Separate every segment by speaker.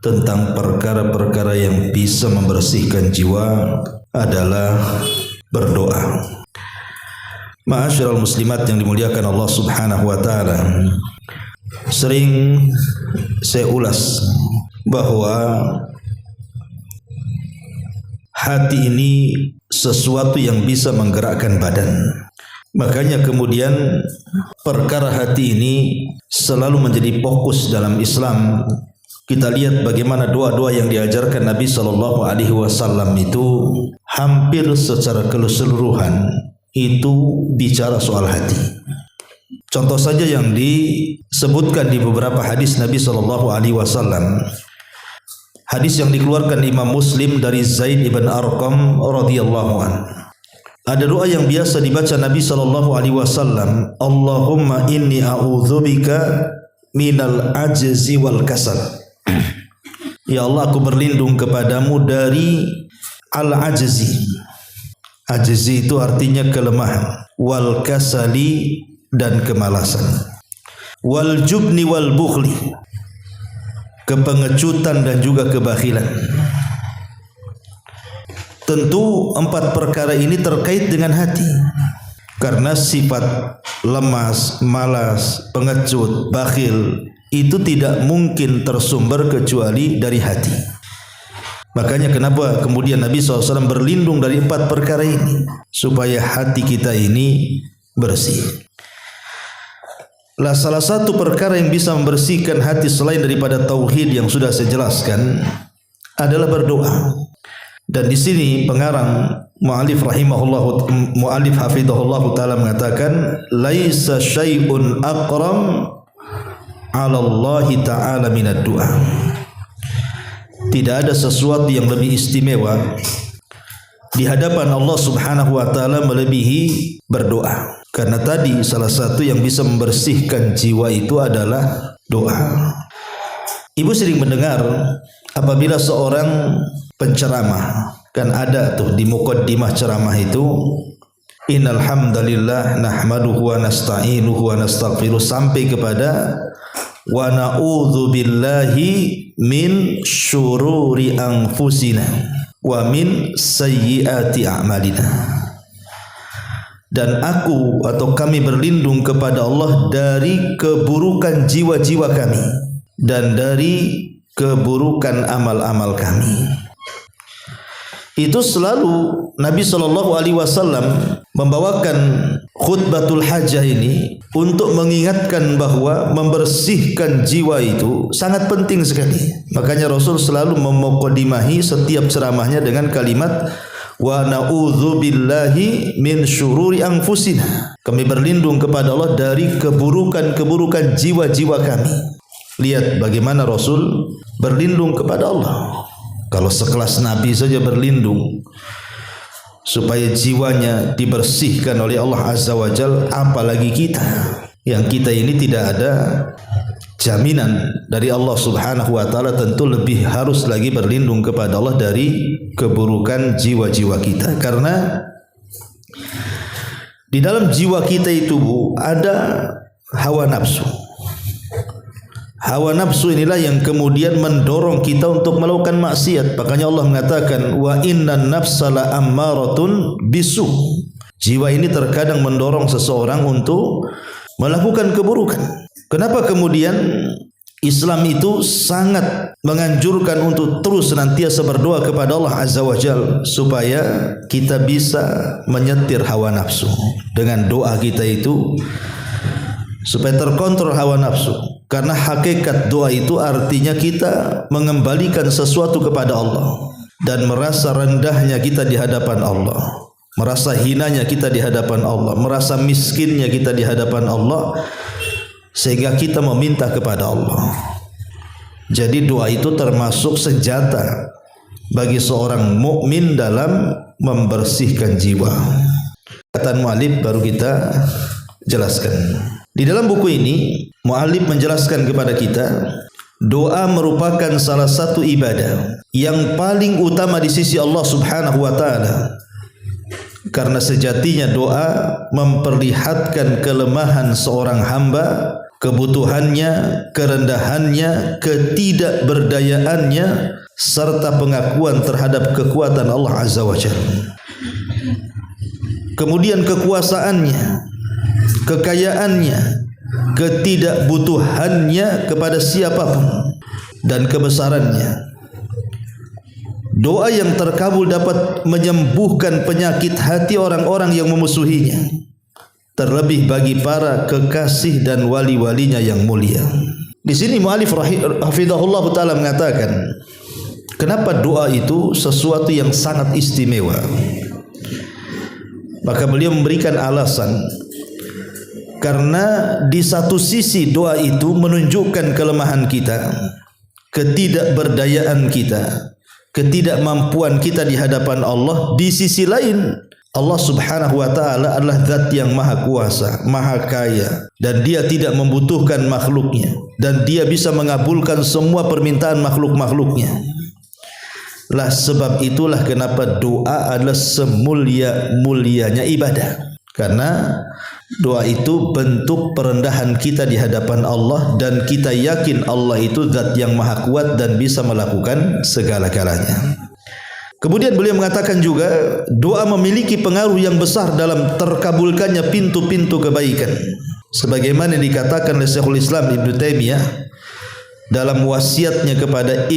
Speaker 1: Tentang perkara-perkara yang bisa membersihkan jiwa adalah berdoa. Ma'asyiral muslimat yang dimuliakan Allah Subhanahu wa taala, sering saya ulas bahwa hati ini sesuatu yang bisa menggerakkan badan. Makanya kemudian perkara hati ini selalu menjadi fokus dalam Islam. Kita lihat bagaimana doa-doa yang diajarkan Nabi Shallallahu Alaihi Wasallam itu hampir secara keseluruhan itu bicara soal hati. Contoh saja yang disebutkan di beberapa hadis Nabi Shallallahu Alaihi Wasallam. Hadis yang dikeluarkan Imam Muslim dari Zaid ibn Arqam radhiyallahu an. Ada doa yang biasa dibaca Nabi Shallallahu Alaihi Wasallam. Allahumma inni a'udzubika minal ajzi wal kasal. Ya Allah, aku berlindung kepadamu dari al-ajzi. Ajzi itu artinya kelemahan. Wal kasali, dan kemalasan. Wal jubni wal bukhli, kepengecutan dan juga kebakhilan. Tentu empat perkara ini terkait dengan hati. Karena sifat lemas, malas, pengecut, bakhil itu tidak mungkin tersumber kecuali dari hati. Makanya kenapa kemudian Nabi SAW berlindung dari empat perkara ini, supaya hati kita ini bersih. Lah, salah satu perkara yang bisa membersihkan hati selain daripada tauhid yang sudah saya jelaskan adalah berdoa. Dan di sini pengarang mu'allif hafidhahullah taala mengatakan, laisa syai'un aqram 'ala Allah taala minad du'a. Tidak ada sesuatu yang lebih istimewa di hadapan Allah Subhanahu wa taala melebihi berdoa. Karena tadi salah satu yang bisa membersihkan jiwa itu adalah doa. Ibu sering mendengar apabila seorang penceramah, kan ada tuh di muqaddimah ceramah itu, innal hamdalillah nahmaduhu wa nasta'inuhu wa nastaghfiruh, sampai kepada wa na'udzu billahi min syururi anfusina wa min sayyiati a'malina. Dan aku atau kami berlindung kepada Allah dari keburukan jiwa-jiwa kami dan dari keburukan amal-amal kami. Itu selalu Nabi Shallallahu Alaihi Wasallam membawakan khutbatul hajah ini untuk mengingatkan bahwa membersihkan jiwa itu sangat penting sekali. Makanya Rasul selalu memukadimahi setiap ceramahnya dengan kalimat wa na'udzu billahi min syururi anfusina. Kami berlindung kepada Allah dari keburukan-keburukan jiwa-jiwa kami. Lihat bagaimana Rasul berlindung kepada Allah. Kalau sekelas Nabi saja berlindung supaya jiwanya dibersihkan oleh Allah Azza wa Jal, apalagi kita yang kita ini tidak ada jaminan dari Allah Subhanahu wa taala, tentu lebih harus lagi berlindung kepada Allah dari keburukan jiwa-jiwa kita. Karena di dalam jiwa kita itu ada hawa nafsu. Hawa nafsu inilah yang kemudian mendorong kita untuk melakukan maksiat. Makanya Allah mengatakan wa innan nafsa la ammaratun bisu. Jiwa ini terkadang mendorong seseorang untuk melakukan keburukan. Kenapa kemudian Islam itu sangat menganjurkan untuk terus senantiasa berdoa kepada Allah Azza wa Jal supaya kita bisa menyetir hawa nafsu. Dengan doa kita itu supaya terkontrol hawa nafsu. Karena hakikat doa itu artinya kita mengembalikan sesuatu kepada Allah dan merasa rendahnya kita di hadapan Allah, merasa hinanya kita di hadapan Allah, merasa miskinnya kita di hadapan Allah, sehingga kita meminta kepada Allah. Jadi doa itu termasuk senjata bagi seorang mukmin dalam membersihkan jiwa. Kata mu'allif baru kita jelaskan. Di dalam buku ini mu'allif menjelaskan kepada kita doa merupakan salah satu ibadah yang paling utama di sisi Allah Subhanahu wa taala. Karena sejatinya doa memperlihatkan kelemahan seorang hamba, kebutuhannya, kerendahannya, ketidakberdayaannya, serta pengakuan terhadap kekuatan Allah Azza wa Jalla. Kemudian kekuasaannya, kekayaannya, ketidakbutuhannya kepada siapapun, dan kebesarannya. Doa yang terkabul dapat menyembuhkan penyakit hati orang-orang yang memusuhinya, terlebih bagi para kekasih dan wali-walinya yang mulia. Di sini mu'alif hafizahullah ta'ala mengatakan, kenapa doa itu sesuatu yang sangat istimewa? Maka beliau memberikan alasan, karena di satu sisi doa itu menunjukkan kelemahan kita, ketidakberdayaan kita, ketidakmampuan kita di hadapan Allah. Di sisi lain, Allah Subhanahu wa taala adalah zat yang maha kuasa, maha kaya, dan dia tidak membutuhkan makhluknya, dan dia bisa mengabulkan semua permintaan makhluk-makhluknya. Lah sebab itulah kenapa doa adalah semulia-mulianya ibadah. Karena doa itu bentuk perendahan kita di hadapan Allah, dan kita yakin Allah itu zat yang maha kuat dan bisa melakukan segala-galanya. Kemudian beliau mengatakan juga, doa memiliki pengaruh yang besar dalam terkabulkannya pintu-pintu kebaikan. Sebagaimana dikatakan oleh Syekhul Islam Ibnu Taimiyah dalam wasiatnya kepada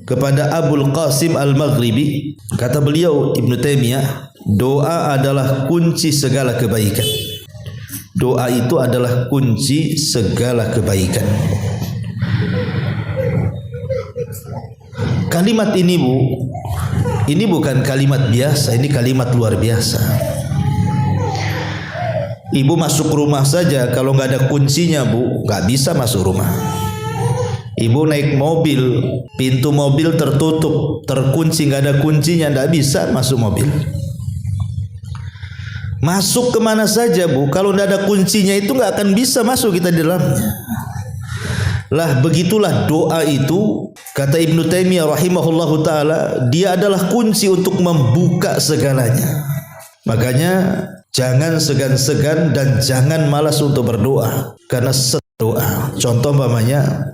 Speaker 1: kepada Abul Qasim Al-Maghribi, kata beliau Ibnu Taimiyah, doa adalah kunci segala kebaikan. Doa itu adalah kunci segala kebaikan. Kalimat ini ini bukan kalimat biasa, ini kalimat luar biasa. Ibu masuk rumah saja kalau nggak ada kuncinya, Bu, nggak bisa masuk rumah. Ibu naik mobil, pintu mobil tertutup, terkunci, nggak ada kuncinya, nggak bisa masuk mobil. Masuk kemana saja, Bu, kalau nggak ada kuncinya itu nggak akan bisa masuk kita di dalamnya. Lah begitulah doa itu, kata Ibnu Taimiyah rahimahullahu taala, dia adalah kunci untuk membuka segalanya. Makanya jangan segan-segan dan jangan malas untuk berdoa, karena doa. Contoh umpamanya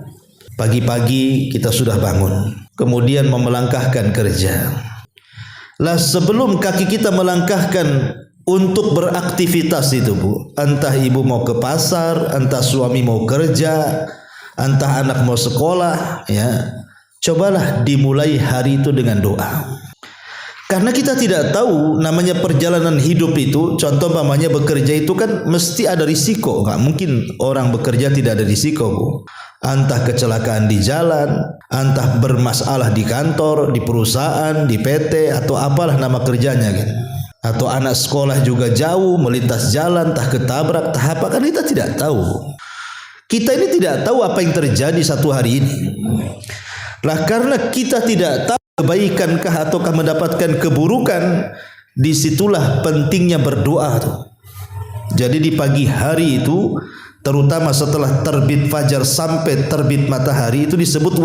Speaker 1: pagi-pagi kita sudah bangun, kemudian melangkahkan kerja. Lah sebelum kaki kita melangkahkan untuk beraktivitas itu, Bu, entah ibu mau ke pasar, entah suami mau kerja, entah anak mau sekolah, ya, cobalah dimulai hari itu dengan doa. Karena kita tidak tahu namanya perjalanan hidup itu. Contoh umpamanya bekerja itu kan mesti ada risiko, nggak mungkin orang bekerja tidak ada risiko, Bu. Entah kecelakaan di jalan, entah bermasalah di kantor, di perusahaan, di PT, atau apalah nama kerjanya kan. Atau anak sekolah juga jauh melintas jalan, entah ketabrak, entah apa, kan kita tidak tahu. Kita ini tidak tahu apa yang terjadi satu hari ini. Lah karena kita tidak tahu kebaikankah ataukah mendapatkan keburukan, disitulah pentingnya berdoa tuh. Jadi di pagi hari itu, terutama setelah terbit fajar sampai terbit matahari, itu disebut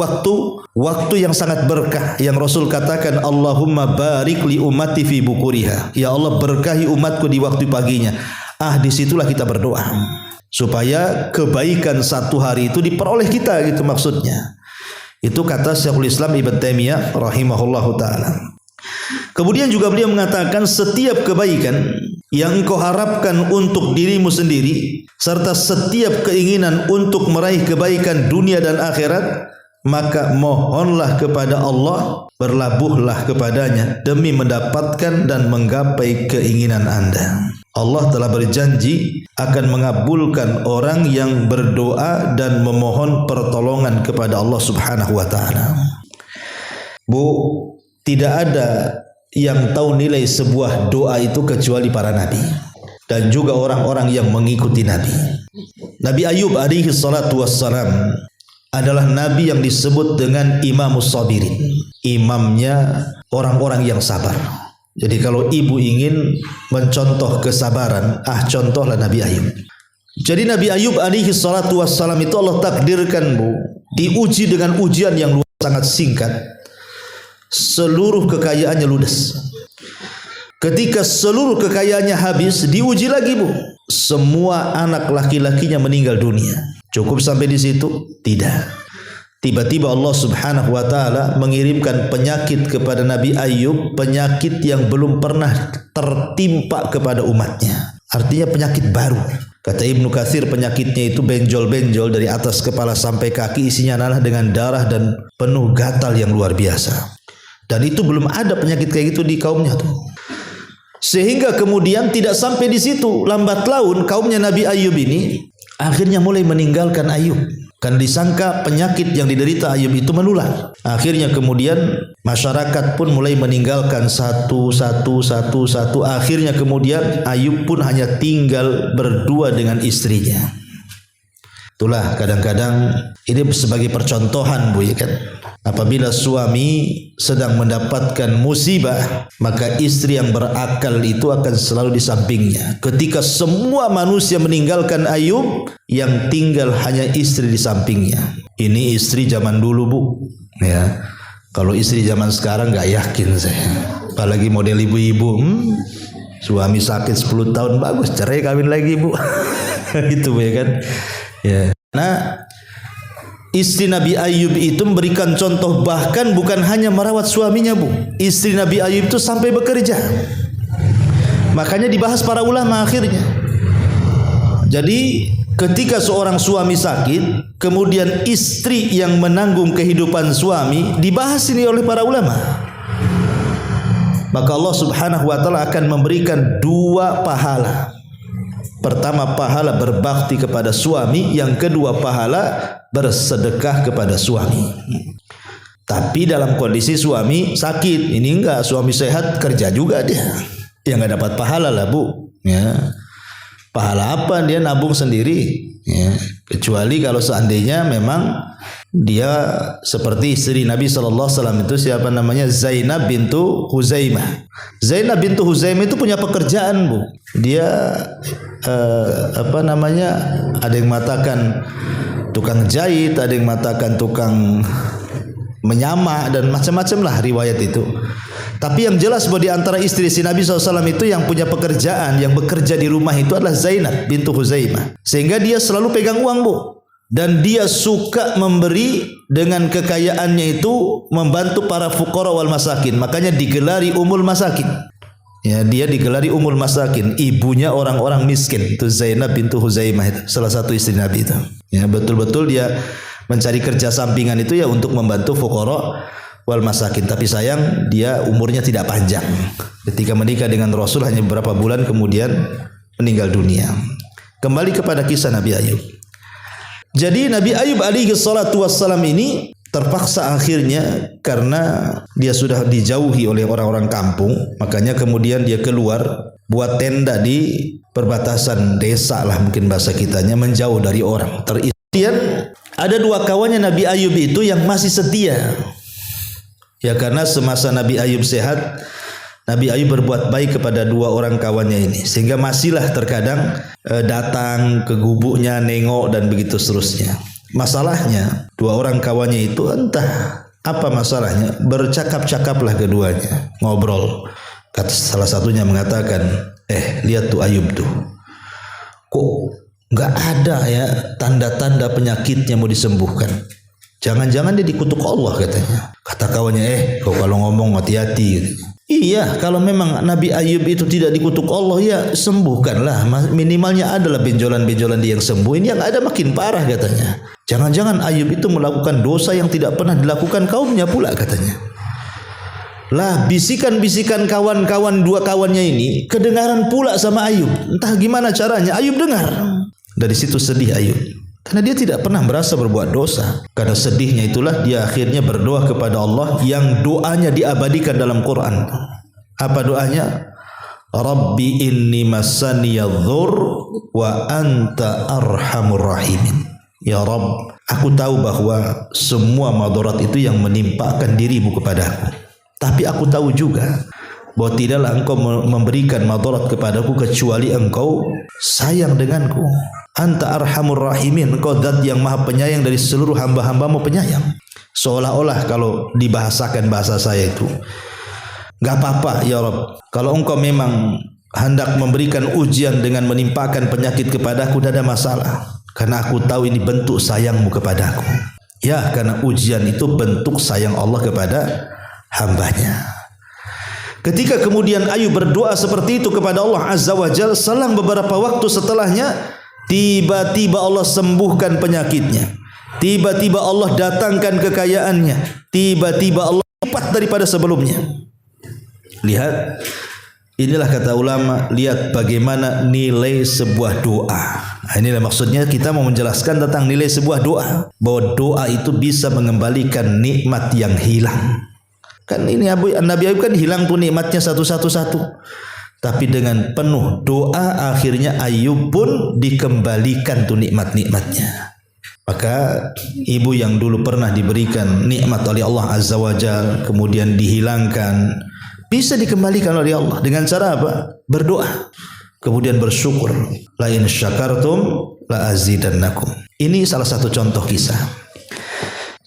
Speaker 1: waktu yang sangat berkah, yang Rasul katakan, Allahumma barik li ummati fi bukuriha, ya Allah berkahi umatku di waktu paginya. Disitulah kita berdoa supaya kebaikan satu hari itu diperoleh kita, gitu maksudnya. Itu kata Syekhul Islam Ibnu Taimiyah rahimahullahu taala. Kemudian juga beliau mengatakan, setiap kebaikan yang engkau harapkan untuk dirimu sendiri, serta setiap keinginan untuk meraih kebaikan dunia dan akhirat, maka mohonlah kepada Allah, berlabuhlah kepadanya demi mendapatkan dan menggapai keinginan Anda. Allah telah berjanji akan mengabulkan orang yang berdoa dan memohon pertolongan kepada Allah Subhanahu wa taala. Bu, tidak ada yang tahu nilai sebuah doa itu kecuali para nabi dan juga orang-orang yang mengikuti nabi. Nabi Ayub alaihi salatu wassalam adalah nabi yang disebut dengan Imamus Sabirin, imamnya orang-orang yang sabar. Jadi kalau ibu ingin mencontoh kesabaran, contohlah Nabi Ayub. Jadi Nabi Ayub alaihi salatu wassalam itu Allah takdirkan, Bu, diuji dengan ujian yang sangat singkat. Seluruh kekayaannya ludes. Ketika seluruh kekayaannya habis, diuji lagi, Bu. Semua anak laki-lakinya meninggal dunia. Cukup sampai di situ? Tidak. Tiba-tiba Allah Subhanahu wa taala mengirimkan penyakit kepada Nabi Ayub, penyakit yang belum pernah tertimpa kepada umatnya. Artinya penyakit baru. Kata Ibnu Katsir, penyakitnya itu benjol-benjol dari atas kepala sampai kaki, isinya adalah dengan darah dan penuh gatal yang luar biasa. Dan itu belum ada penyakit kayak gitu di kaumnya tuh. Sehingga kemudian tidak sampai di situ, lambat laun kaumnya Nabi Ayub ini akhirnya mulai meninggalkan Ayub. Kan disangka penyakit yang diderita Ayub itu menular. Akhirnya kemudian masyarakat pun mulai meninggalkan satu. Akhirnya kemudian Ayub pun hanya tinggal berdua dengan istrinya. Itulah kadang-kadang ini sebagai percontohan, Bu, ya kan. Apabila suami sedang mendapatkan musibah, maka istri yang berakal itu akan selalu di sampingnya. Ketika semua manusia meninggalkan Ayub, yang tinggal hanya istri di sampingnya. Ini istri zaman dulu, Bu. Ya, kalau istri zaman sekarang nggak yakin saya. Apalagi model ibu-ibu, suami sakit 10 tahun, bagus, cerai kawin lagi, Bu. Itu, ya kan. Ya. Nah, istri Nabi Ayub itu memberikan contoh, bahkan bukan hanya merawat suaminya, Bu. Istri Nabi Ayub itu sampai bekerja. Makanya dibahas para ulama akhirnya. Jadi ketika seorang suami sakit, kemudian istri yang menanggung kehidupan suami, dibahas ini oleh para ulama. Maka Allah Subhanahu wa taala akan memberikan 2 pahala. Pertama, pahala berbakti kepada suami, yang kedua pahala bersedekah kepada suami. Tapi dalam kondisi suami sakit, ini enggak, suami sehat kerja juga dia. Ya enggak dapat pahala lah, Bu. Ya. Pahala apa? Dia nabung sendiri. Ya. Kecuali kalau seandainya memang dia seperti istri Nabi SAW itu, siapa namanya? Zainab bintu Huzaimah. Zainab bintu Huzaimah itu punya pekerjaan, Bu. Dia ada yang mengatakan tukang jahit, ada yang mengatakan tukang menyama, dan macam-macam lah riwayat itu. Tapi yang jelas bahwa di antara istri si Nabi SAW itu yang punya pekerjaan, yang bekerja di rumah itu adalah Zainab bintu Huzaimah. Sehingga dia selalu pegang uang, Bu. Dan dia suka memberi, dengan kekayaannya itu membantu para fuqara wal masakin. Makanya digelari Ummul Masakin. Ya, dia digelari Ummul Masakin, ibunya orang-orang miskin. Itu Zainab bintu Huzaimah, itu salah satu istri Nabi itu. Ya, betul-betul dia mencari kerja sampingan itu ya untuk membantu fuqara wal masakin. Tapi sayang dia umurnya tidak panjang. Ketika menikah dengan Rasul hanya beberapa bulan kemudian meninggal dunia. Kembali kepada kisah Nabi Ayub. Jadi Nabi Ayub alaihi salatu wassalam ini terpaksa akhirnya, karena dia sudah dijauhi oleh orang-orang kampung, makanya kemudian dia keluar buat tenda di perbatasan desa lah mungkin bahasa kitanya, menjauh dari orang. Kemudian ada 2 kawannya Nabi Ayub itu yang masih setia. Ya, karena semasa Nabi Ayub sehat, Nabi Ayub berbuat baik kepada 2 orang kawannya ini, sehingga masihlah terkadang datang ke gubuknya, nengok dan begitu seterusnya. Masalahnya 2 orang kawannya itu entah apa masalahnya, bercakap-cakaplah keduanya, ngobrol. Kata salah satunya mengatakan, lihat tuh Ayub tuh, kok nggak ada ya tanda-tanda penyakitnya mau disembuhkan. Jangan-jangan dia dikutuk Allah katanya. Kata kawannya, kau kalau ngomong hati-hati gitu. Iya, kalau memang Nabi Ayub itu tidak dikutuk Allah, ya sembuhkanlah. Minimalnya adalah benjolan-benjolan dia yang sembuh. Ini yang ada makin parah katanya. Jangan-jangan Ayub itu melakukan dosa yang tidak pernah dilakukan kaumnya pula katanya. Lah, bisikan-bisikan kawan-kawan 2 kawannya ini kedengaran pula sama Ayub. Entah gimana caranya Ayub dengar. Dari situ sedih Ayub. Karena dia tidak pernah merasa berbuat dosa. Karena sedihnya itulah dia akhirnya berdoa kepada Allah, yang doanya diabadikan dalam Quran. Apa doanya? Rabbi inni massaniyadh-dhurr wa anta arhamur rahimin. Ya Rabb, aku tahu bahwa semua madarat itu yang menimpakan dirimu kepadaku. Tapi aku tahu juga bahwa tidaklah engkau memberikan madarat kepadaku kecuali engkau sayang denganku. Anta arhamur rahimin, engkau zat yang maha penyayang dari seluruh hamba-hambamu penyayang. Seolah-olah kalau dibahasakan bahasa saya itu, gak apa-apa ya Rabb, kalau engkau memang hendak memberikan ujian dengan menimpakan penyakit kepadaku, tidak ada masalah, karena aku tahu ini bentuk sayangmu kepadaku. Ya, karena ujian itu bentuk sayang Allah kepada hambanya. Ketika kemudian Ayub berdoa seperti itu kepada Allah Azza wa Jalla, selang beberapa waktu setelahnya, tiba-tiba Allah sembuhkan penyakitnya. Tiba-tiba Allah datangkan kekayaannya. Tiba-tiba Allah lipat daripada sebelumnya. Lihat, inilah kata ulama, lihat bagaimana nilai sebuah doa. Nah, inilah maksudnya kita mau menjelaskan tentang nilai sebuah doa, bahwa doa itu bisa mengembalikan nikmat yang hilang. Kan ini Nabi Ayub kan hilang tuh nikmatnya satu-satu. Tapi dengan penuh doa akhirnya Ayub pun dikembalikan tuh nikmat-nikmatnya. Maka ibu yang dulu pernah diberikan nikmat oleh Allah Azza wa Jalla kemudian dihilangkan, bisa dikembalikan oleh Allah dengan cara apa? Berdoa. Kemudian bersyukur. La in syakartum la azidannakum. Ini salah satu contoh kisah.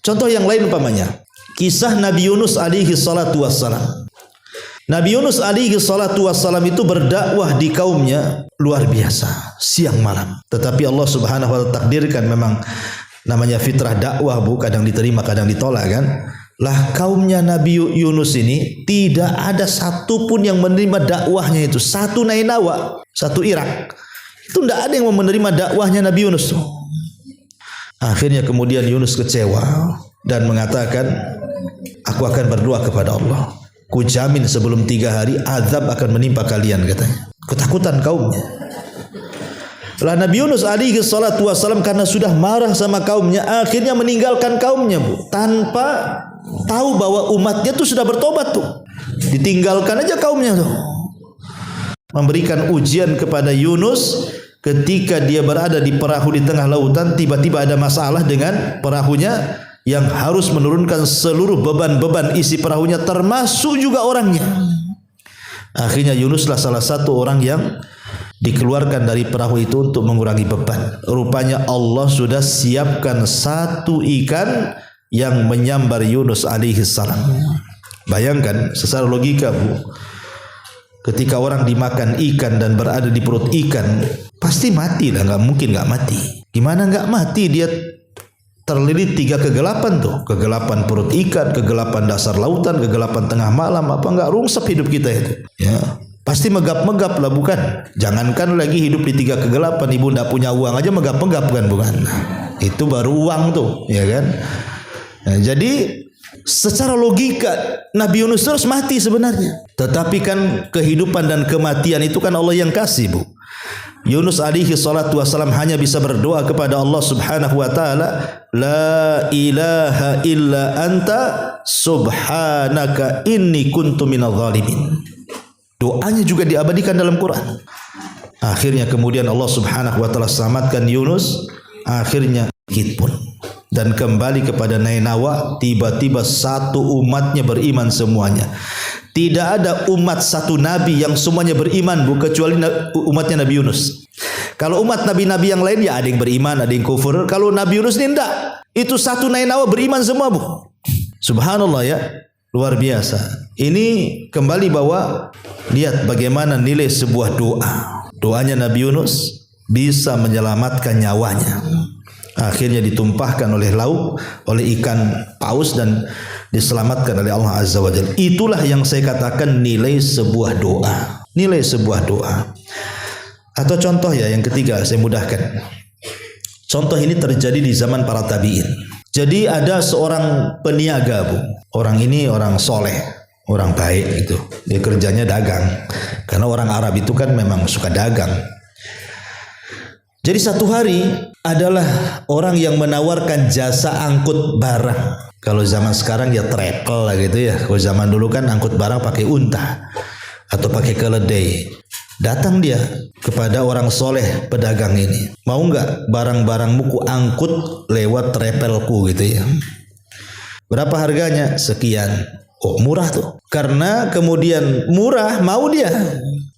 Speaker 1: Contoh yang lain umpamanya, kisah Nabi Yunus alaihi salatu wassalam. Nabi Yunus alaihi salatu wassalam itu berdakwah di kaumnya luar biasa, siang malam. Tetapi Allah Subhanahu wa taala takdirkan, memang namanya fitrah dakwah, bu, kadang diterima kadang ditolak kan. Lah kaumnya Nabi Yunus ini tidak ada satupun yang menerima dakwahnya itu. Satu Nainawa, satu Irak, itu tidak ada yang menerima dakwahnya Nabi Yunus. Akhirnya kemudian Yunus kecewa dan mengatakan, aku akan berdoa kepada Allah. Ku jamin sebelum 3 hari azab akan menimpa kalian, katanya. Ketakutan kaumnya. Lah Nabi Yunus alaihi salatu wassalam karena sudah marah sama kaumnya, akhirnya meninggalkan kaumnya, bu, tanpa tahu bahwa umatnya tuh sudah bertobat tuh. Ditinggalkan aja kaumnya tuh. Memberikan ujian kepada Yunus ketika dia berada di perahu di tengah lautan, tiba-tiba ada masalah dengan perahunya yang harus menurunkan seluruh beban-beban isi perahunya, termasuk juga orangnya. Akhirnya Yunuslah salah satu orang yang dikeluarkan dari perahu itu untuk mengurangi beban. Rupanya Allah sudah siapkan satu ikan yang menyambar Yunus alaihi salam. Bayangkan secara logika, bu, ketika orang dimakan ikan dan berada di perut ikan, pasti mati lah, nggak mungkin nggak mati. Gimana nggak mati? Dia terlilit 3 kegelapan tuh, kegelapan perut ikan, kegelapan dasar lautan, kegelapan tengah malam, apa enggak rungsep hidup kita itu, ya pasti megap-megap lah, bukan? Jangankan lagi hidup di 3 kegelapan, ibu ndak punya uang aja megap-megap kan, bukan? Itu baru uang tuh, ya kan? Nah, jadi secara logika Nabi Yunus terus mati sebenarnya, tetapi kan kehidupan dan kematian itu kan Allah yang kasih, bu. Yunus alaihi salatu wassalam hanya bisa berdoa kepada Allah Subhanahu wa taala, la ilaha illa anta subhanaka inni kuntu minadh dhalimin. Doanya juga diabadikan dalam Quran. Akhirnya kemudian Allah Subhanahu wa taala selamatkan Yunus, akhirnya bangkit pun dan kembali kepada Nainawa. Tiba-tiba satu umatnya beriman semuanya. Tidak ada umat satu nabi yang semuanya beriman, bu, kecuali umatnya Nabi Yunus. Kalau umat nabi-nabi yang lain ya ada yang beriman, ada yang kufur. Kalau Nabi Yunus ini tidak. Itu satu Nainawa beriman semua, bu. Subhanallah ya, luar biasa. Ini kembali bahwa lihat bagaimana nilai sebuah doa. Doanya Nabi Yunus bisa menyelamatkan nyawanya. Akhirnya ditumpahkan oleh laut, oleh ikan paus dan diselamatkan oleh Allah Azza wa Jalla. Itulah yang saya katakan nilai sebuah doa. Nilai sebuah doa. Atau contoh ya yang ketiga saya mudahkan. Contoh ini terjadi di zaman para tabi'in. Jadi ada seorang peniaga, bu. Orang ini orang soleh, orang baik itu. Dia kerjanya dagang. Karena orang Arab itu kan memang suka dagang. Jadi satu hari adalah orang yang menawarkan jasa angkut barang. Kalau zaman sekarang ya travel lah gitu ya. Kalau zaman dulu kan angkut barang pakai unta atau pakai keledai. Datang dia kepada orang soleh pedagang ini. Mau nggak barang-barangmu ku angkut lewat travelku gitu ya. Berapa harganya? Sekian. Oh murah tuh. Karena kemudian murah mau dia.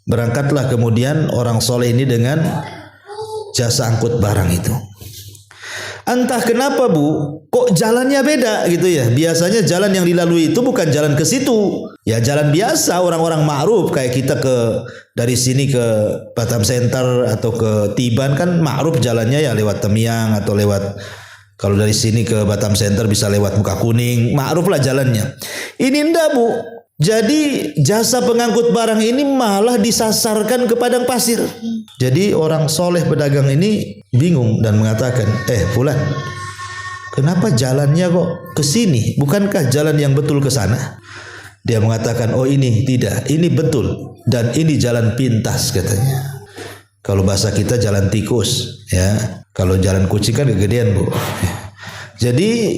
Speaker 1: Berangkatlah kemudian orang soleh ini dengan jasa angkut barang itu. Entah kenapa Bu, kok jalannya beda gitu ya. Biasanya jalan yang dilalui itu bukan jalan ke situ. Ya jalan biasa orang-orang ma'ruf kayak kita dari sini ke Batam Center atau ke Tiban kan ma'ruf jalannya ya lewat Temiang atau lewat, kalau dari sini ke Batam Center bisa lewat Muka Kuning, ma'ruf lah jalannya. Ini enggak Bu. Jadi jasa pengangkut barang ini malah disasarkan ke padang pasir. Jadi orang soleh pedagang ini bingung dan mengatakan, Fulan, kenapa jalannya kok ke sini? Bukankah jalan yang betul ke sana? Dia mengatakan, oh ini tidak, ini betul dan ini jalan pintas katanya. Kalau bahasa kita jalan tikus, ya. Kalau jalan kucing kan kegedean Bu. Jadi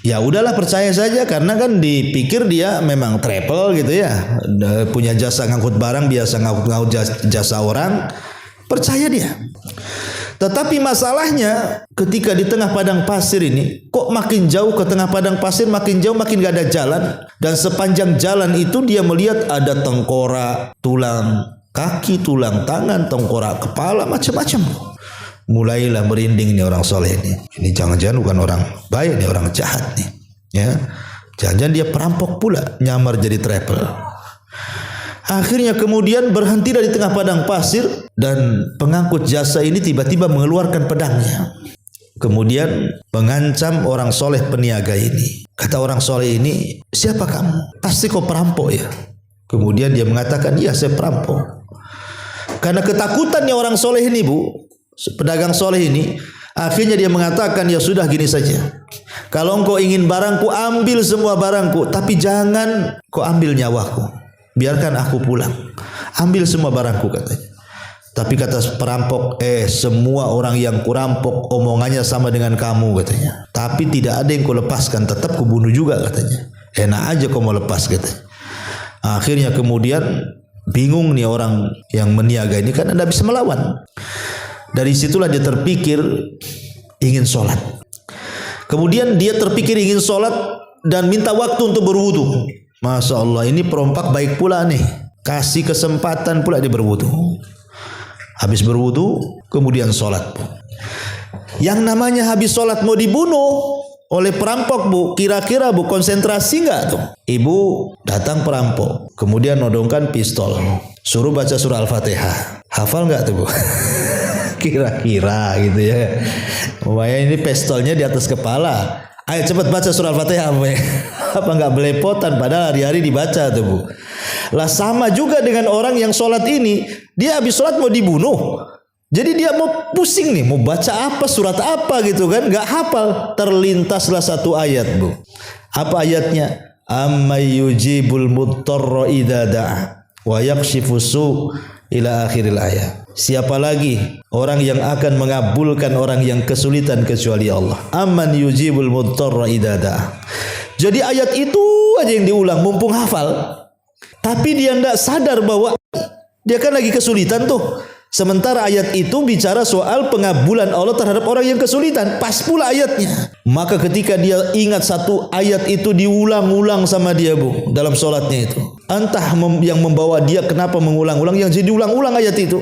Speaker 1: ya udahlah percaya saja karena kan dipikir dia memang travel gitu ya, punya jasa ngangkut barang, biasa ngangkut jasa orang, percaya dia. Tetapi masalahnya ketika di tengah padang pasir ini, kok makin jauh ke tengah padang pasir, makin jauh makin gak ada jalan, dan sepanjang jalan itu dia melihat ada tengkorak, tulang kaki, tulang tangan, tengkorak kepala, macam-macam. Mulailah merinding nih orang soleh ini. Ini jangan-jangan bukan orang baik nih, orang jahat nih. Ya, jangan-jangan dia perampok pula, nyamar jadi travel. Akhirnya kemudian berhenti dari tengah padang pasir dan pengangkut jasa ini tiba-tiba mengeluarkan pedangnya. Kemudian mengancam orang soleh peniaga ini. Kata orang soleh ini, siapa kamu? Pasti kau perampok ya? Kemudian dia mengatakan, iya saya perampok. Karena ketakutannya orang soleh ini Bu, pedagang soleh ini, akhirnya dia mengatakan, ya sudah gini saja, kalau engkau ingin barangku, ambil semua barangku, tapi jangan kau ambil nyawaku, biarkan aku pulang, ambil semua barangku katanya. Tapi kata perampok, semua orang yang kurampok omongannya sama dengan kamu katanya, tapi tidak ada yang kau lepaskan, tetap kau bunuh juga katanya. Enak aja kau mau lepas katanya. Akhirnya kemudian bingung nih orang yang meniaga ini, kan anda bisa melawan. Dari situlah dia terpikir ingin sholat. Kemudian dia terpikir ingin sholat dan minta waktu untuk berwudu. Masya Allah, ini perompak baik pula nih, kasih kesempatan pula dia berwudu. Habis berwudu kemudian sholat. Yang namanya habis sholat mau dibunuh oleh perampok Bu, kira-kira Bu konsentrasi nggak tuh? Ibu datang perampok, kemudian nodongkan pistol, suruh baca surah Al-Fatihah. Hafal nggak tuh Bu? Kira-kira gitu ya. Pokoknya ini pistolnya di atas kepala. Ayo cepat baca surah Al-Fatihah. Apa nggak belepotan? Padahal hari-hari dibaca tuh Bu. Lah sama juga dengan orang yang sholat ini, dia habis sholat mau dibunuh. Jadi dia mau pusing nih, mau baca apa, surat apa gitu kan, nggak hafal. Terlintaslah satu ayat Bu. Apa ayatnya? Ammay yujibul mudtarra idza da'a wa yakshifu su' ila akhiril ayat. Siapa lagi orang yang akan mengabulkan orang yang kesulitan kecuali Allah? Amman yujibul mudtarra idza da'a. Jadi ayat itu aja yang diulang mumpung hafal. Tapi dia tidak sadar bahwa dia kan lagi kesulitan tuh. Sementara ayat itu bicara soal pengabulan Allah terhadap orang yang kesulitan. Pas pula ayatnya. Maka ketika dia ingat satu ayat itu diulang-ulang sama dia Bu, dalam sholatnya itu. Entah yang membawa dia kenapa mengulang-ulang, yang jadi ulang-ulang ayat itu.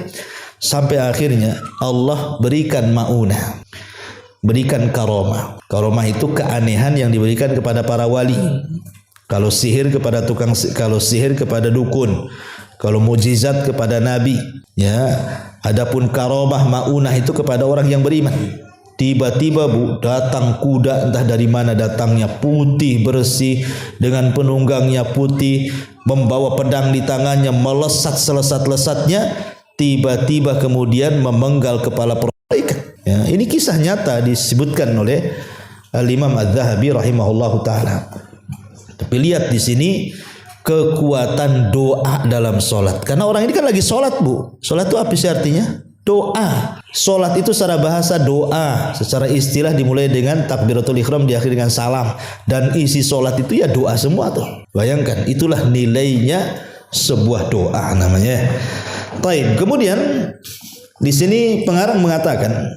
Speaker 1: Sampai akhirnya Allah berikan ma'unah, berikan karomah. Karomah itu keanehan yang diberikan kepada para wali. Kalau sihir kepada tukang, kalau sihir kepada dukun, kalau mujizat kepada nabi, ya. Adapun karomah ma'unah itu kepada orang yang beriman. Tiba-tiba Bu, datang kuda entah dari mana datangnya, putih bersih dengan penunggangnya putih, membawa pedang di tangannya, melesat selesat-lesatnya, tiba-tiba kemudian memenggal kepala malaikat. Ya, ini kisah nyata disebutkan oleh Al-Imam Az-Zahabi rahimahullahu taala. Tapi lihat di sini kekuatan doa dalam solat. Karena orang ini kan lagi solat Bu. Solat itu apa sih artinya? Doa. Solat itu secara bahasa doa. Secara istilah dimulai dengan takbiratul ihram, diakhiri dengan salam. Dan isi solat itu ya doa semua tuh. Bayangkan, itulah nilainya sebuah doa namanya. Taib. Kemudian di sini pengarang mengatakan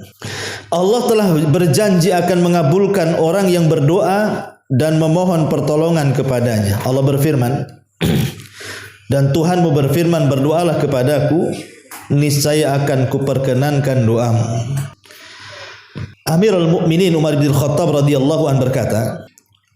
Speaker 1: Allah telah berjanji akan mengabulkan orang yang berdoa dan memohon pertolongan kepadanya. Allah berfirman, dan Tuhanmu berfirman, berdoalah kepadaku, niscaya akan kuperkenankan doamu. Amirul Mukminin Umar bin Khattab radhiyallahu anhu berkata,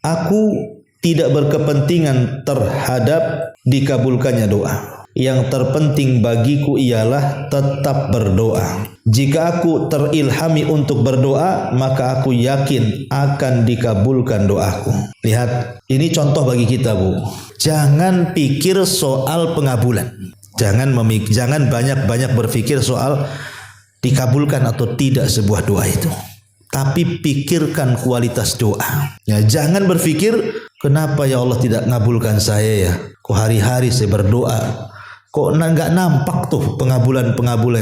Speaker 1: aku tidak berkepentingan terhadap dikabulkannya doa. Yang terpenting bagiku ialah tetap berdoa. Jika aku terilhami untuk berdoa, maka aku yakin akan dikabulkan doaku. Lihat, ini contoh bagi kita, Bu. Jangan pikir soal pengabulan. Jangan banyak berpikir soal dikabulkan atau tidak sebuah doa itu. Tapi pikirkan kualitas doa. Ya, jangan berpikir, kenapa ya Allah tidak ngabulkan saya ya? Kok hari-hari saya berdoa, kok nggak nampak tuh pengabulan.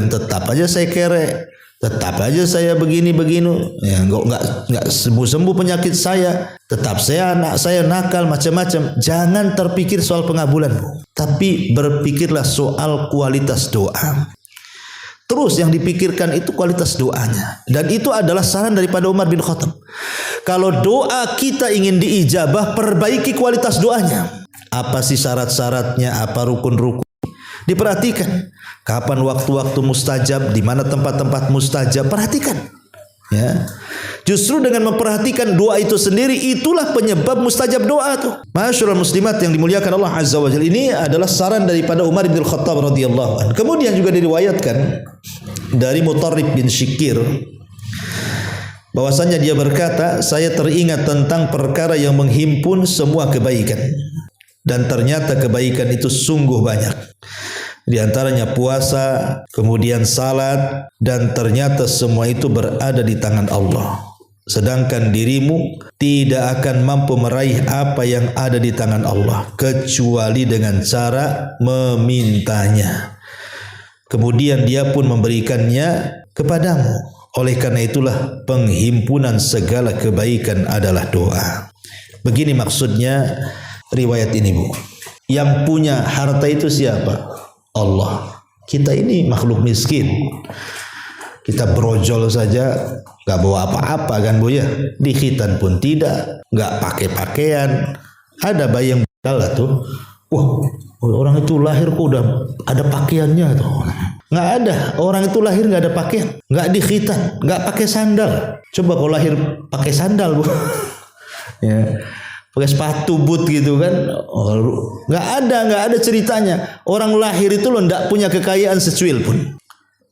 Speaker 1: Tetap aja saya kere, tetap aja saya begini, ya nggak sembuh penyakit saya, tetap anak saya nakal macam-macam. Jangan terpikir soal pengabulan, tapi berpikirlah soal kualitas doa. Terus yang dipikirkan itu kualitas doanya, dan itu adalah saran daripada Umar bin Khattab. Kalau doa kita ingin diijabah, perbaiki kualitas doanya. Apa sih syarat-syaratnya? Apa rukun-rukun? Diperhatikan. Kapan waktu-waktu mustajab, di mana tempat-tempat mustajab, perhatikan. Ya. Justru dengan memperhatikan doa itu sendiri, itulah penyebab mustajab doa tuh. Masyaallah muslimat yang dimuliakan Allah Azza wa Jalla, ini adalah saran daripada Umar bin Khattab radhiyallahu anhu. Kemudian juga diriwayatkan dari Mutarrib bin Syikir bahwasanya dia berkata, saya teringat tentang perkara yang menghimpun semua kebaikan. Dan ternyata kebaikan itu sungguh banyak. Di antaranya puasa, kemudian salat, dan ternyata semua itu berada di tangan Allah. Sedangkan dirimu tidak akan mampu meraih apa yang ada di tangan Allah kecuali dengan cara memintanya. Kemudian dia pun memberikannya kepadamu. Oleh karena itulah penghimpunan segala kebaikan adalah doa. Begini maksudnya riwayat ini, Bu. Yang punya harta itu siapa? Allah. Kita ini makhluk miskin. Kita brojol saja, gak bawa apa-apa kan, Bu ya. Di khitan pun tidak, gak pakai pakaian. Ada bayi yang kalah tuh. Wah, orang itu lahir kok udah ada pakaiannya tuh. Nggak ada. Orang itu lahir nggak ada pakaian, nggak di khitan, nggak pakai sandal. Coba kalau lahir pakai sandal, Bu. Ya. Pakai sepatu boot gitu kan, nggak ada ceritanya. Orang lahir itu loh nggak punya kekayaan secuil pun.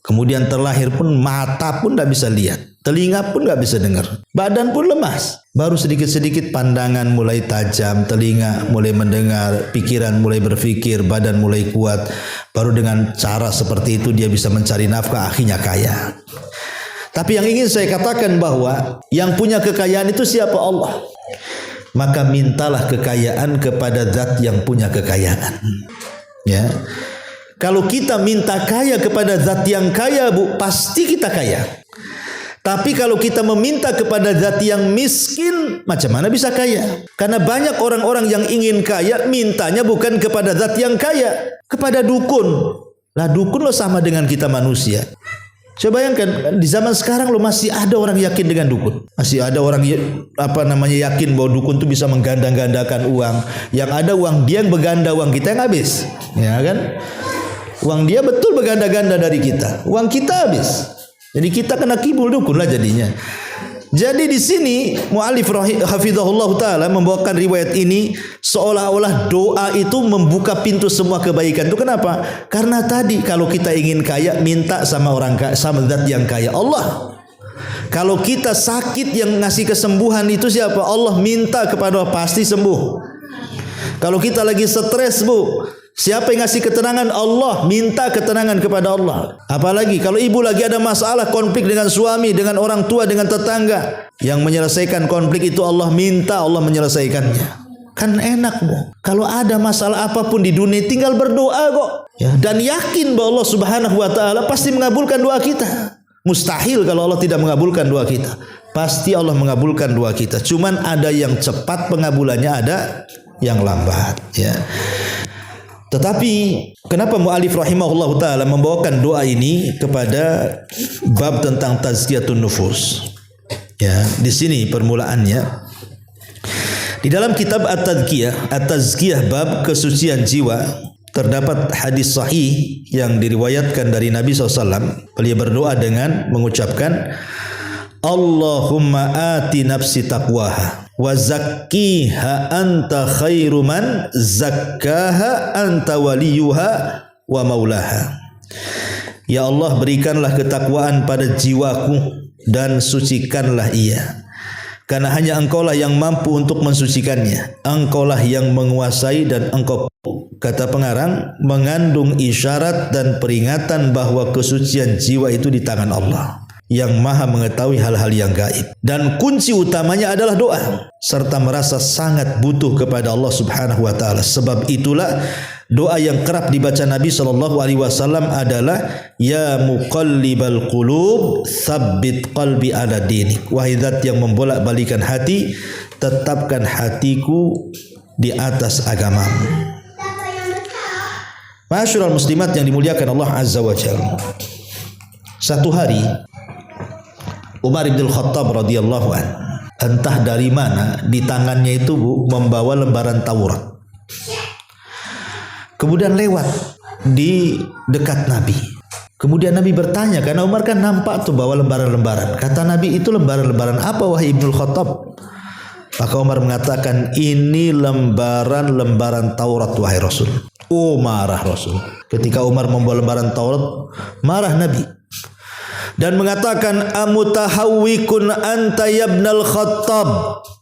Speaker 1: Kemudian terlahir pun mata pun nggak bisa lihat, telinga pun nggak bisa dengar, badan pun lemas. Baru sedikit-sedikit pandangan mulai tajam, telinga mulai mendengar, pikiran mulai berpikir, badan mulai kuat. Baru dengan cara seperti itu dia bisa mencari nafkah, akhirnya kaya. Tapi yang ingin saya katakan bahwa yang punya kekayaan itu siapa? Allah. Maka mintalah kekayaan kepada zat yang punya kekayaan. Ya. Kalau kita minta kaya kepada zat yang kaya, Bu, pasti kita kaya. Tapi kalau kita meminta kepada zat yang miskin, macam mana bisa kaya? Karena banyak orang-orang yang ingin kaya, mintanya bukan kepada zat yang kaya, kepada dukun. Lah dukun lo sama dengan kita manusia. Coba bayangkan, di zaman sekarang lo masih ada orang yakin dengan dukun. Masih ada orang yakin bahwa dukun itu bisa mengganda-gandakan uang. Yang ada uang dia yang berganda, uang kita yang habis. Ya kan? Uang dia betul berganda-ganda dari kita. Uang kita habis. Jadi kita kena kibul dukun lah jadinya. Jadi di sini mu'allif hafizahullah taala membawakan riwayat ini seolah-olah doa itu membuka pintu semua kebaikan. Itu kenapa? Karena tadi kalau kita ingin kaya, minta sama orang kaya, sama zat yang kaya, Allah. Kalau kita sakit, yang ngasih kesembuhan itu siapa? Allah. Minta kepada Allah, pasti sembuh. Kalau kita lagi stres, Bu, siapa yang ngasih ketenangan? Allah. Minta ketenangan kepada Allah. Apalagi kalau ibu lagi ada masalah, konflik dengan suami, dengan orang tua, dengan tetangga, yang menyelesaikan konflik itu Allah. Minta, Allah menyelesaikannya. Kan enak, Bu. Kalau ada masalah apapun di dunia, tinggal berdoa kok. Ya, dan yakin bahwa Allah Subhanahu wa taala pasti mengabulkan doa kita. Mustahil kalau Allah tidak mengabulkan doa kita. Pasti Allah mengabulkan doa kita. Cuman ada yang cepat pengabulannya, ada yang lambat, ya. Tetapi kenapa mu'allif rahimahullah ta'ala membawakan doa ini kepada bab tentang tazkiyatun nufus? Ya, di sini permulaannya. Di dalam kitab At-Tazkiyah bab kesucian jiwa, terdapat hadis sahih yang diriwayatkan dari Nabi SAW. Beliau berdoa dengan mengucapkan, Allahumma ati nafsi taqwaha wa zakkiha anta khairu man zakkaha anta waliyuha wa maulaha. Ya Allah, berikanlah ketakwaan pada jiwaku dan sucikanlah ia, karena hanya Engkaulah yang mampu untuk mensucikannya. Engkaulah yang menguasai dan Engkau, kata pengarang, mengandung isyarat dan peringatan bahwa kesucian jiwa itu di tangan Allah yang maha mengetahui hal-hal yang gaib. Dan kunci utamanya adalah doa, serta merasa sangat butuh kepada Allah Subhanahu wa taala. Sebab itulah doa yang kerap dibaca Nabi SAW adalah, Ya muqallibal qulub tsabbit qalbi ala dinik. Wahai zat yang membolak-balikan hati, tetapkan hatiku di atas agamamu. Ma'asyiral muslimat yang dimuliakan Allah Azza wa Jalla. Satu hari Umar bin Khattab radhiyallahu anhu, entah dari mana di tangannya itu membawa lembaran Taurat. Kemudian lewat di dekat Nabi. Kemudian Nabi bertanya, karena Umar kan nampak tuh bawa lembaran-lembaran. Kata Nabi, itu lembaran-lembaran apa wahai Ibnu Khattab? Maka Umar mengatakan, ini lembaran-lembaran Taurat wahai Rasul. Oh, marah Rasul. Ketika Umar membawa lembaran Taurat, marah Nabi dan mengatakan, amutahawwikun anta ya Ibnul Khattab?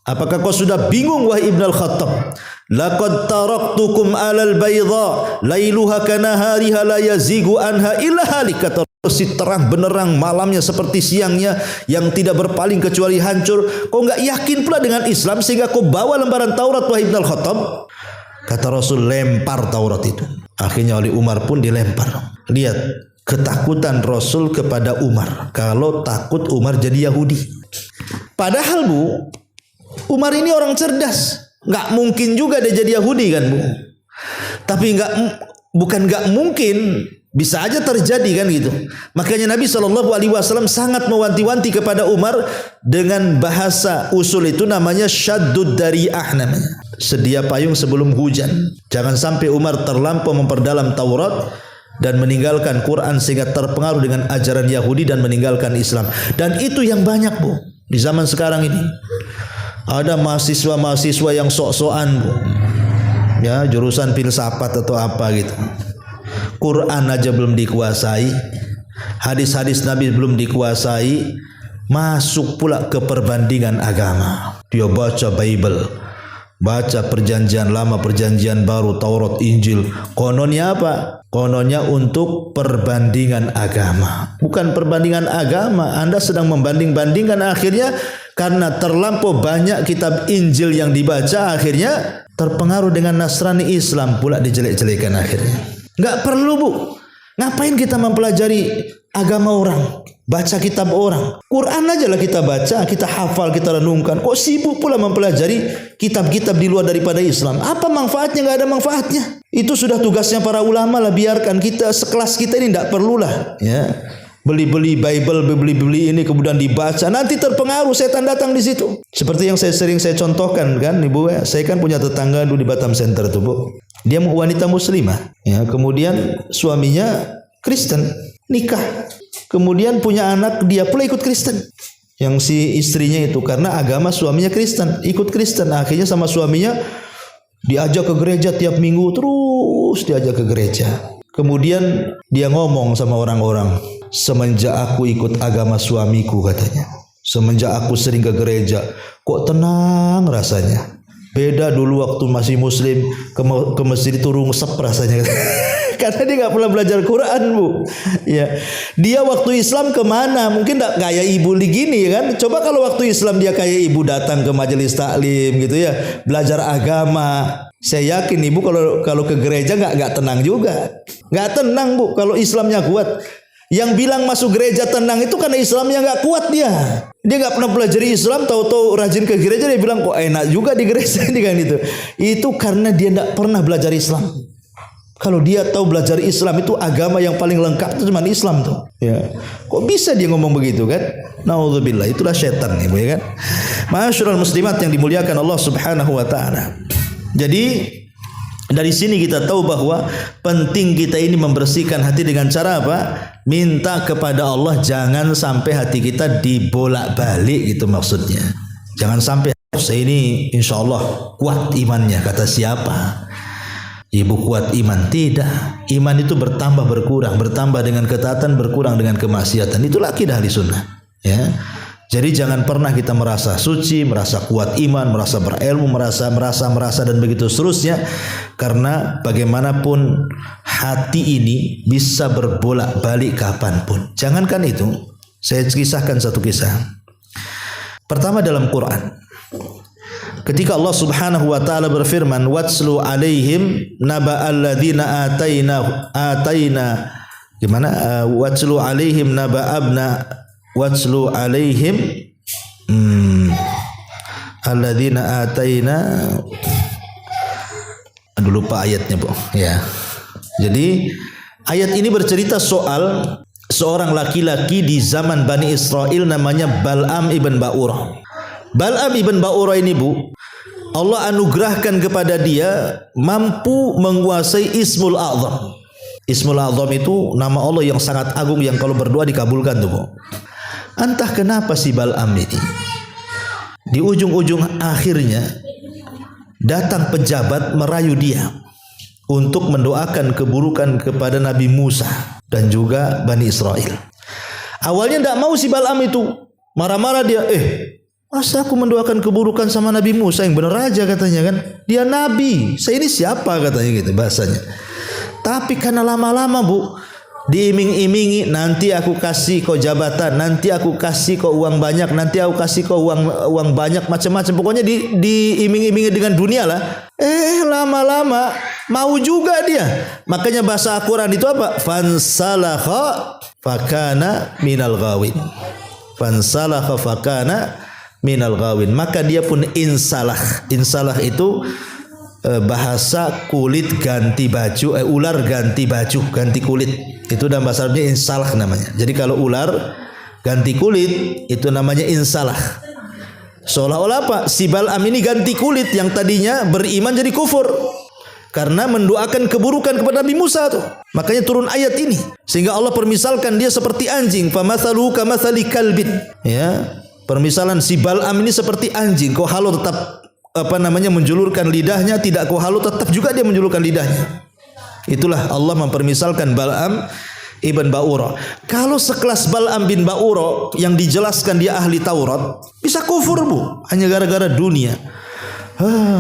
Speaker 1: Apakah kau sudah bingung wahai Ibnul Khattab? Laqad taraktukum alal bayda lailuha kanahariha la yazigu anha illa halik. Kata si terang benerang malamnya seperti siangnya, yang tidak berpaling kecuali hancur. Kau enggak yakin pula dengan Islam sehingga kau bawa lembaran Taurat wahai Ibnul Khattab? Kata Rasul, lempar Taurat itu. Akhirnya oleh Umar pun dilempar. Lihat ketakutan Rasul kepada Umar. Kalau takut Umar jadi Yahudi. Padahal Umar ini orang cerdas. Nggak mungkin juga dia jadi Yahudi kan Tapi bukan nggak mungkin, bisa aja terjadi kan gitu. Makanya Nabi SAW sangat mewanti-wanti kepada Umar dengan bahasa usul itu namanya syaddud dari'ah namanya. Sedia payung sebelum hujan. Jangan sampai Umar terlampau memperdalam Taurat dan meninggalkan Quran sehingga terpengaruh dengan ajaran Yahudi dan meninggalkan Islam. Dan itu yang banyak di zaman sekarang ini. Ada mahasiswa-mahasiswa yang sok-sokan ya, jurusan filsafat atau apa gitu. Quran aja belum dikuasai, hadis-hadis Nabi belum dikuasai, masuk pula ke perbandingan agama. Dia baca Bible, baca perjanjian lama, perjanjian baru, Taurat, Injil. Kononnya apa? Kononnya untuk perbandingan agama. Bukan perbandingan agama, Anda sedang membanding-bandingkan. Akhirnya karena terlampau banyak kitab Injil yang dibaca, akhirnya terpengaruh dengan Nasrani, Islam pula dijelek-jelekan akhirnya. Nggak perlu Ngapain kita mempelajari agama orang, baca kitab orang? Quran aja lah kita baca, kita hafal, kita renungkan. Kok sibuk pula mempelajari kitab-kitab di luar daripada Islam? Apa manfaatnya? Nggak ada manfaatnya. Itu sudah tugasnya para ulama lah. Biarkan kita, sekelas kita ini nggak perlulah ya beli-beli Bible, beli-beli ini kemudian dibaca, nanti terpengaruh, setan datang di situ. Seperti yang sering saya contohkan kan, Ibu, saya kan punya tetangga dulu di Batam Center tuh, Bu. Dia wanita muslimah, ya, kemudian suaminya Kristen, nikah, kemudian punya anak, dia pula ikut Kristen. Yang si istrinya itu karena agama suaminya Kristen, ikut Kristen. Akhirnya sama suaminya diajak ke gereja tiap minggu, terus diajak ke gereja. Kemudian dia ngomong sama orang-orang, semenjak aku ikut agama suamiku, katanya, semenjak aku sering ke gereja, kok tenang rasanya. Beda dulu waktu masih muslim, ke masjid itu rungsep rasanya. Karena dia nggak pernah belajar Quran, Bu. Ya, dia waktu Islam kemana? Mungkin nggak kayak ibu gini kan? Coba kalau waktu Islam dia kayak ibu, datang ke majelis taklim gitu ya, belajar agama. Saya yakin ibu kalau ke gereja nggak tenang juga, nggak tenang, Bu. Kalau Islamnya kuat. Yang bilang masuk gereja tenang itu karena Islamnya nggak kuat dia. Dia nggak pernah pelajari Islam, tahu-tahu rajin ke gereja, dia bilang kok enak juga di gereja ini kan itu. Itu karena dia nggak pernah belajar Islam. Kalau dia tahu belajar Islam itu agama yang paling lengkap itu cuma Islam tuh. Ya. Kok bisa dia ngomong begitu kan? Nauzubillah, itulah setan nih, ya kan? Ma'asyiral muslimat yang dimuliakan Allah Subhanahu wa taala. Jadi Dari sini kita tahu bahwa penting kita ini membersihkan hati dengan cara apa? Minta kepada Allah jangan sampai hati kita dibolak-balik, gitu maksudnya. Jangan sampai saya ini insya Allah kuat imannya, kata siapa? Ibu kuat iman? Tidak. Iman itu bertambah berkurang, bertambah dengan ketaatan, berkurang dengan kemaksiatan. Itulah akidah ahli sunnah. Ya. Jadi jangan pernah kita merasa suci, merasa kuat iman, merasa berilmu, merasa dan begitu seterusnya. Karena bagaimanapun hati ini bisa berbolak-balik kapanpun. Jangankan itu, saya kisahkan satu kisah. Pertama dalam Quran. Ketika Allah Subhanahu wa taala berfirman, "Watslu 'alaihim naba'alladzina ataina" gimana? "Watslu 'alaihim Watslu alaihim alladzina ataina." Aduh lupa ayatnya, Bu. Ya. Jadi ayat ini bercerita soal seorang laki-laki di zaman Bani Israel namanya Bal'am ibn Ba'urah. Bal'am ibn Ba'urah ini, Bu, Allah anugerahkan kepada dia mampu menguasai Ismul A'zam. Ismul A'zam itu nama Allah yang sangat agung yang kalau berdoa dikabulkan tuh, Bu. Entah kenapa si Bal'am ini di ujung-ujung akhirnya datang pejabat merayu dia untuk mendoakan keburukan kepada Nabi Musa dan juga Bani Israel. Awalnya tidak mau si Bal'am itu, marah-marah dia, masa aku mendoakan keburukan sama Nabi Musa, yang benar aja katanya kan, dia Nabi, saya ini siapa katanya gitu bahasanya. Tapi karena lama-lama, Bu, diiming-imingi, nanti aku kasih kau jabatan, nanti aku kasih kau uang banyak, nanti aku kasih kau uang banyak, macam-macam. Pokoknya diiming-imingi dengan dunia lah. Lama-lama mau juga dia. Makanya bahasa Al-Quran itu apa? Fansalakha fakana minal ghawin. Fansalakha fakana minal ghawin. Maka dia pun insalah. Insalah itu bahasa kulit ganti baju, ular ganti baju, ganti kulit. Itu dalam bahasa Arabnya insalah namanya. Jadi kalau ular ganti kulit itu namanya insalah. Seolah-olah apa? Si Bal'am ini ganti kulit, yang tadinya beriman jadi kufur karena mendoakan keburukan kepada Nabi Musa tuh. Makanya turun ayat ini sehingga Allah permisalkan dia seperti anjing, famathaluhu kamathali kalbin. Ya, permisalan si Bal'am ini seperti anjing. Kau halu tetap menjulurkan lidahnya, tidak kau halu tetap juga dia menjulurkan lidahnya. Itulah Allah mempermisalkan Bal'am ibn Ba'urah. Kalau sekelas Bal'am bin Ba'urah yang dijelaskan dia ahli Taurat, bisa kufur, Bu, hanya gara-gara dunia.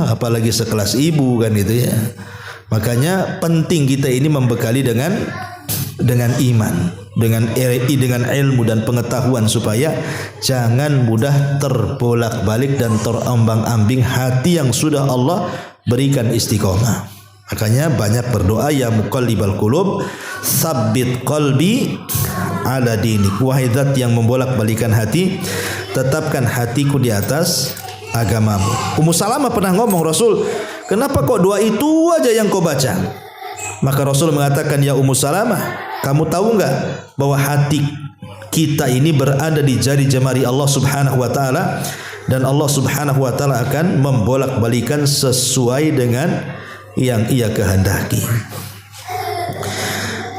Speaker 1: Apalagi sekelas ibu kan gitu ya. Makanya penting kita ini membekali dengan iman, dengan ilmu dan pengetahuan supaya jangan mudah terbolak-balik dan terombang-ambing hati yang sudah Allah berikan istiqomah. Makanya banyak berdoa, ya muqallibal qulub, tsabbit qalbi ala dinik. Wahai zat yang membolak-balikan hati, tetapkan hatiku di atas agamamu. Ummu Salamah pernah ngomong, Rasul, kenapa kok doa itu aja yang kau baca? Maka Rasul mengatakan, ya Ummu Salamah, kamu tahu enggak bahwa hati kita ini berada di jari jemari Allah Subhanahu wa taala, dan Allah Subhanahu wa taala akan membolak-balikan sesuai dengan yang ia kehendaki.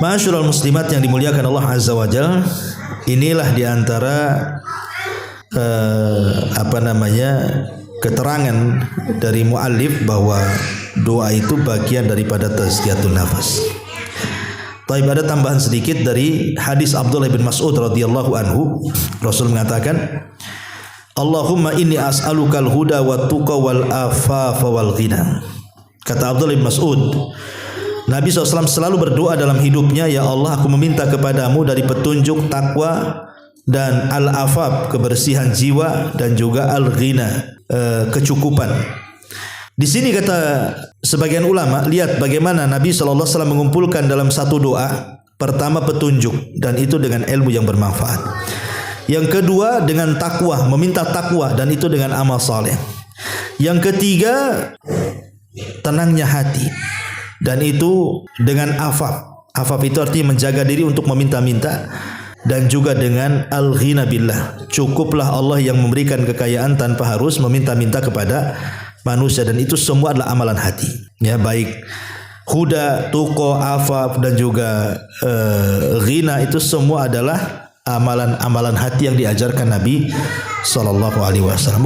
Speaker 1: Ma'asyiral muslimat yang dimuliakan Allah Azza wa Jalla, inilah diantara keterangan dari muallif bahwa doa itu bagian daripada tazkiyatun nafas. Tapi ada tambahan sedikit dari hadis Abdullah bin Mas'ud radhiyallahu anhu. Rasul mengatakan, Allahumma inni as'alukal huda wat tuqa wal afafa wal ghina. Kata Abdullah bin Mas'ud, Nabi SAW selalu berdoa dalam hidupnya, ya Allah, aku meminta kepadamu dari petunjuk, takwa, dan al-afaf, kebersihan jiwa, dan juga al-ghina, kecukupan. Di sini kata sebagian ulama, lihat bagaimana Nabi SAW mengumpulkan dalam satu doa. Pertama petunjuk, dan itu dengan ilmu yang bermanfaat. Yang kedua dengan takwa, meminta takwa, dan itu dengan amal saleh. Yang ketiga tenangnya hati, dan itu dengan afaf. Afaf itu artinya menjaga diri untuk meminta-minta, dan juga dengan al-ghina billah, cukuplah Allah yang memberikan kekayaan tanpa harus meminta-minta kepada manusia, dan itu semua adalah amalan hati. Ya, baik huda, tuqa, afaf dan juga ghina, itu semua adalah amalan-amalan hati yang diajarkan Nabi sallallahu alaihi wasallam.